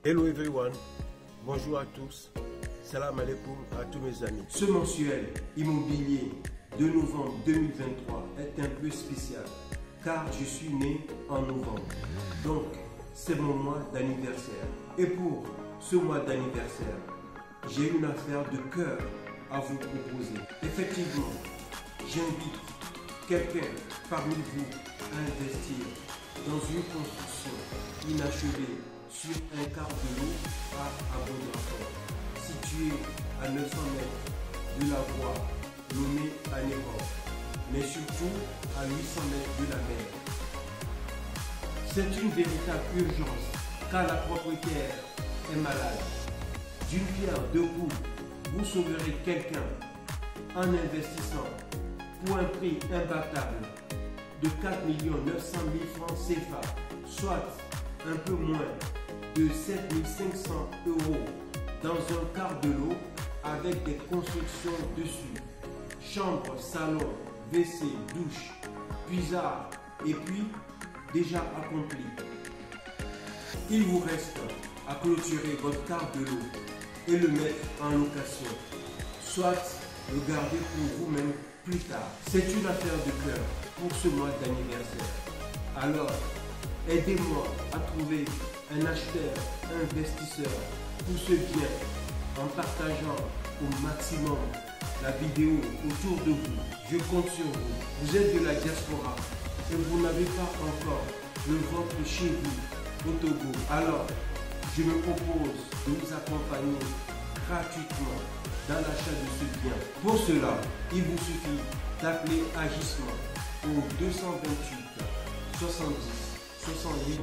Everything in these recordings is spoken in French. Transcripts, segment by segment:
Hello everyone, bonjour à tous, salam alaikum à tous mes amis. Ce mensuel immobilier de novembre 2023 est un peu spécial car je suis né en novembre. Donc c'est mon mois d'anniversaire. Et pour ce mois d'anniversaire, j'ai une affaire de cœur à vous proposer. Effectivement, j'invite quelqu'un parmi vous à investir dans une construction inachevée sur un quart de l'eau à Abondrafort, situé à 900 mètres de la voie nommée Anémor, mais surtout à 800 mètres de la mer. C'est une véritable urgence car la propriétaire est malade. D'une pierre deux coups, vous sauverez quelqu'un en investissant pour un prix imbattable de 4 900 000 francs CFA, soit un peu moins de 7 500 € dans un quart de l'eau avec des constructions dessus. Chambre, salon, WC, douche, cuisard et puis déjà accompli. Il vous reste à clôturer votre quart de l'eau et le mettre en location, soit le garder pour vous-même plus tard. C'est une affaire de cœur pour ce mois d'anniversaire. Alors, aidez-moi à trouver un acheteur, un investisseur pour ce bien en partageant au maximum la vidéo autour de vous. Je compte sur vous. Vous êtes de la diaspora et vous n'avez pas encore le vôtre chez vous au Togo. Alors, je me propose de vous accompagner gratuitement dans l'achat de ce bien. Pour cela, il vous suffit d'appeler Agissement au 228 70 68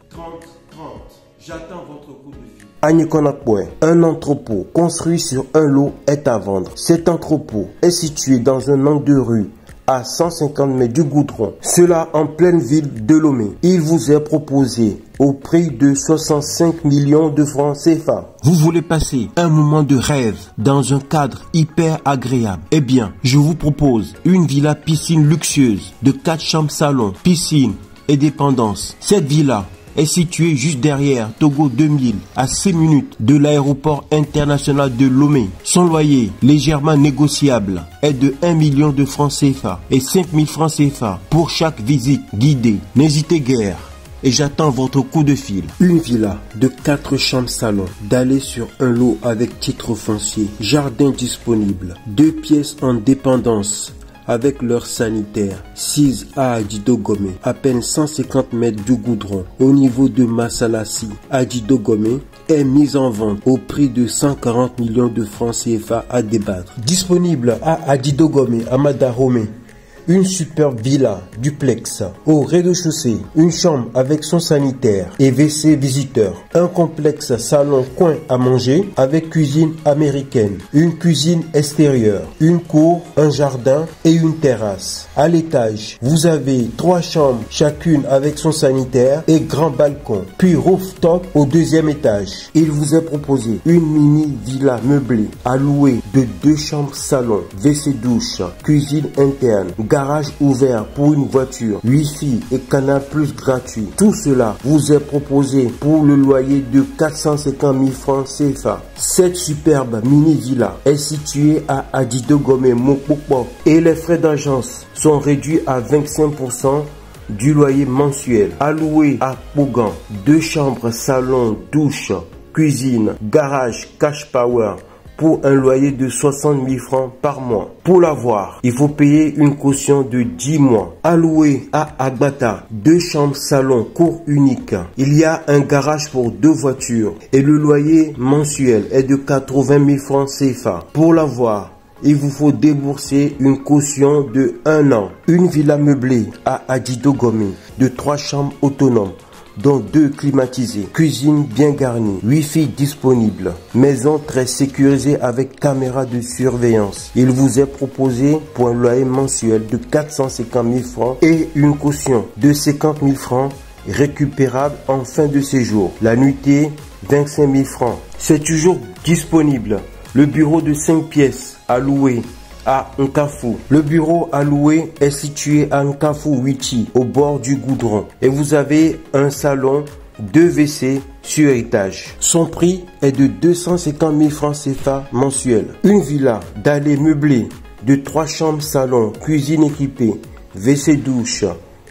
30 30. J'attends votre coup de fil. Agnikonakpoe, un entrepôt construit sur un lot est à vendre. Cet entrepôt est situé dans un angle de rue à 150 mètres du goudron, cela en pleine ville de Lomé. Il vous est proposé au prix de 65 millions de francs CFA. Vous voulez passer un moment de rêve dans un cadre hyper agréable? Eh bien, je vous propose une villa piscine luxueuse de 4 chambres salon, piscine et dépendance. Cette villa est située juste derrière Togo 2000, à 6 minutes de l'aéroport international de Lomé. Son loyer, légèrement négociable, est de 1 million de francs CFA et 5 000 francs CFA pour chaque visite guidée. N'hésitez guère et j'attends votre coup de fil. Une villa de 4 chambres salon, d'aller sur un lot avec titre foncier, jardin disponible, 2 pièces en dépendance, avec leur sanitaire, 6 à Adidogomé, à peine 150 mètres du goudron, au niveau de Massalassi. Adidogomé est mise en vente au prix de 140 millions de francs CFA à débattre. Disponible à Adidogomé, à Madaromé. Une superbe villa duplex au rez-de-chaussée, une chambre avec son sanitaire et WC visiteur, un complexe salon coin à manger avec cuisine américaine, une cuisine extérieure, une cour, un jardin et une terrasse. À l'étage, vous avez 3 chambres chacune avec son sanitaire et grand balcon, puis rooftop au 2e étage. Il vous est proposé une mini villa meublée à louer de 2 chambres salon, WC douche, cuisine interne, garage ouvert pour une voiture, Wi-Fi et Canal Plus gratuit. Tout cela vous est proposé pour le loyer de 450 000 francs CFA. Cette superbe mini villa est située à Adidogomé, Mokpokpo et les frais d'agence sont réduits à 25% du loyer mensuel. Alloué à Pougan, 2 chambres, salon, douche, cuisine, garage, cash power, pour un loyer de 60 000 francs par mois. Pour l'avoir, il faut payer une caution de 10 mois. Alloué à Agbata, 2 chambres salon, cour unique. Il y a un garage pour 2 voitures et le loyer mensuel est de 80 000 francs CFA. Pour l'avoir, il vous faut débourser une caution de 1 an. Une villa meublée à Adidogomé de 3 chambres autonomes, dont 2 climatisées, cuisine bien garnie, Wi-Fi disponible, maison très sécurisée avec caméra de surveillance. Il vous est proposé pour un loyer mensuel de 450 000 francs et une caution de 50 000 francs récupérable en fin de séjour. La nuitée, 25 000 francs. C'est toujours disponible. Le bureau de 5 pièces à louer à Nkafou. Le bureau à louer est situé à Nkafou Wichi, au bord du goudron. Et vous avez un salon 2 WC sur étage. Son prix est de 250 000 francs CFA mensuels. Une villa d'allée meublée de 3 chambres, salon, cuisine équipée, WC douche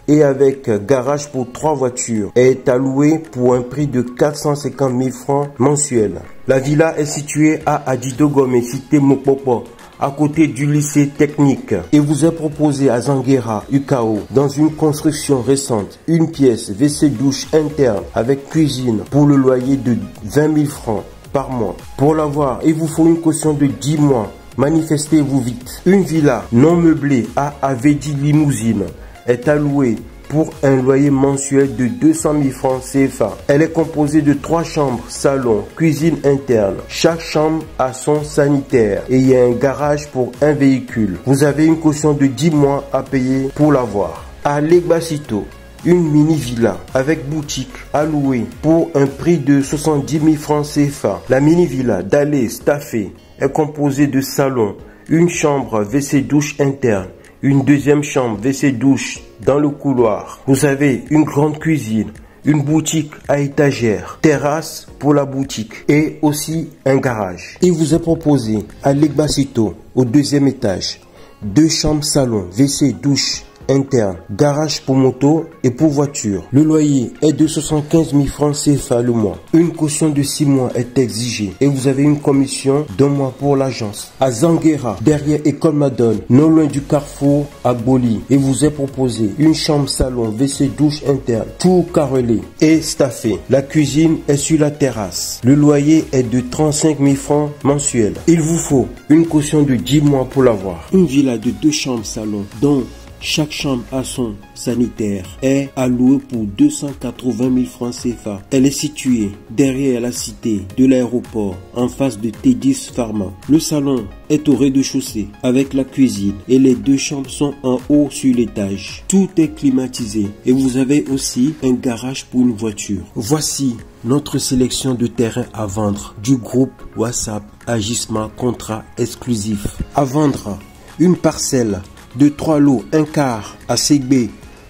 et avec garage pour 3 voitures est allouée pour un prix de 450 000 francs mensuels. La villa est située à Adidogome, cité Mopopo, à côté du lycée technique, et vous est proposé à Zanguera, UKO, dans une construction récente, une pièce WC douche interne avec cuisine pour le loyer de 20 000 francs par mois. Pour l'avoir, il vous faut une caution de 10 mois. Manifestez-vous vite. Une villa non meublée à Avedi Limousine est allouée pour un loyer mensuel de 200 000 francs CFA. Elle est composée de 3 chambres, salon, cuisine interne. Chaque chambre a son sanitaire et il y a un garage pour un véhicule. Vous avez une caution de 10 mois à payer pour l'avoir. À Legbasito, une mini-villa avec boutique allouée pour un prix de 70 000 francs CFA. La mini-villa d'allée staffée est composée de salon, une chambre WC douche interne, une deuxième chambre WC douche dans le couloir. Vous avez une grande cuisine, une boutique à étagère, terrasse pour la boutique et aussi un garage. Il vous est proposé à Legbasito au 2e étage 2 chambres salon, WC douche interne, garage pour moto et pour voiture. Le loyer est de 75 000 francs CFA le mois. Une caution de 6 mois est exigée et vous avez une commission d'1 mois pour l'agence. À Zanguera, derrière École Madone, non loin du carrefour à Boli, et vous est proposé une chambre salon, WC douche interne, tout carrelé et staffé. La cuisine est sur la terrasse. Le loyer est de 35 000 francs mensuels. Il vous faut une caution de 10 mois pour l'avoir. Une villa de 2 chambres salon, dont chaque chambre a son sanitaire, est allouée pour 280 000 francs CFA. Elle est située derrière la cité de l'aéroport, en face de T10 Pharma. Le salon est au rez-de-chaussée avec la cuisine et les 2 chambres sont en haut sur l'étage. Tout est climatisé et vous avez aussi un garage pour une voiture. Voici notre sélection de terrains à vendre du groupe WhatsApp Agisma Contrat Exclusif. À vendre une parcelle de 3 lots, 1 quart à Segbe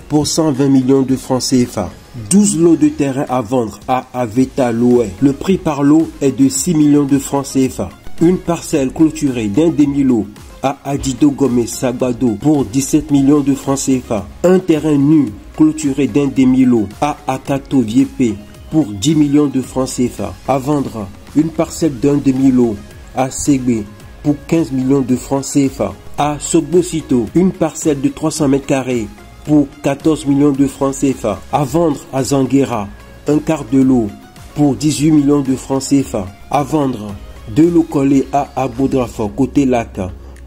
pour 120 millions de francs CFA. 12 lots de terrain à vendre à Aveta Loé. Le prix par lot est de 6 millions de francs CFA. Une parcelle clôturée d'un demi-lot à Adidogome Sabado pour 17 millions de francs CFA. Un terrain nu clôturé d'un demi-lot à Akato Viepé pour 10 millions de francs CFA. À vendre une parcelle d'un demi-lot à Segbe pour 15 millions de francs CFA. À Sogbosito, une parcelle de 300 mètres carrés pour 14 millions de francs CFA. À vendre à Zanguera, un quart de lot pour 18 millions de francs CFA. À vendre 2 lots collés à Abodrafort, côté lac,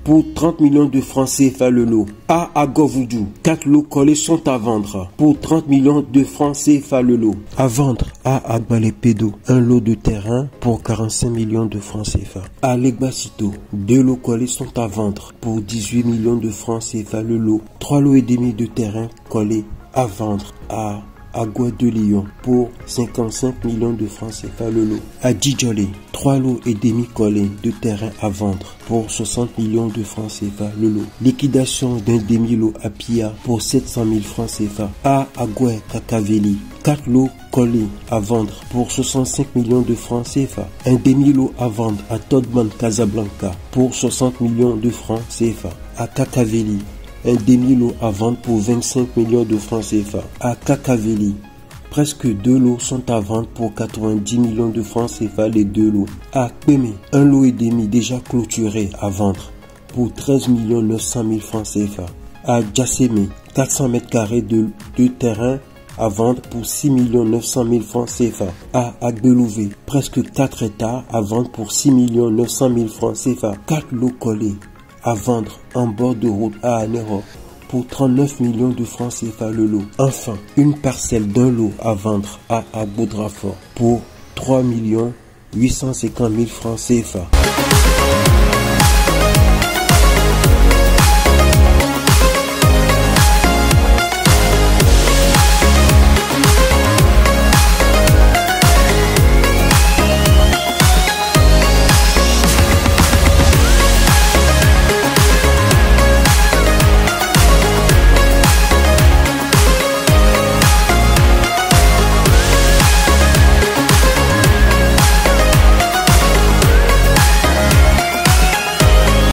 pour 30 millions de francs CFA le lot. À Agovoudou, 4 lots collés sont à vendre pour 30 millions de francs CFA le lot. À vendre à Agbalepédo, un lot de terrain pour 45 millions de francs CFA. À Legbasito, 2 lots collés sont à vendre pour 18 millions de francs CFA le lot. 3 lots et demi de terrain collés à vendre à Agua de Lyon pour 55 millions de francs CFA le lot. À Djidjolé, 3 lots et demi collés de terrain à vendre pour 60 millions de francs CFA le lot. Liquidation d'un demi-lot à Pia pour 700 000 francs CFA. À Agoué Kakaveli, 4 lots collés à vendre pour 65 millions de francs CFA. Un demi-lot à vendre à Todman Casablanca pour 60 millions de francs CFA. À Kakaveli, un demi-lot à vendre pour 25 millions de francs CFA. À Kakaveli, presque 2 lots sont à vendre pour 90 millions de francs CFA les 2 lots. À Kpeme, un lot et demi déjà clôturé à vendre pour 13 900 000 francs CFA. À Djasseme, 400 mètres carrés de terrain à vendre pour 6 900 000 francs CFA. À Agbelouvé, presque 4 hectares à vendre pour 6 900 000 francs CFA. 4 lots collés à vendre en bord de route à Anero pour 39 millions de francs CFA le lot. Enfin, une parcelle d'un lot à vendre à Abodrafort pour 3 850 000 francs CFA.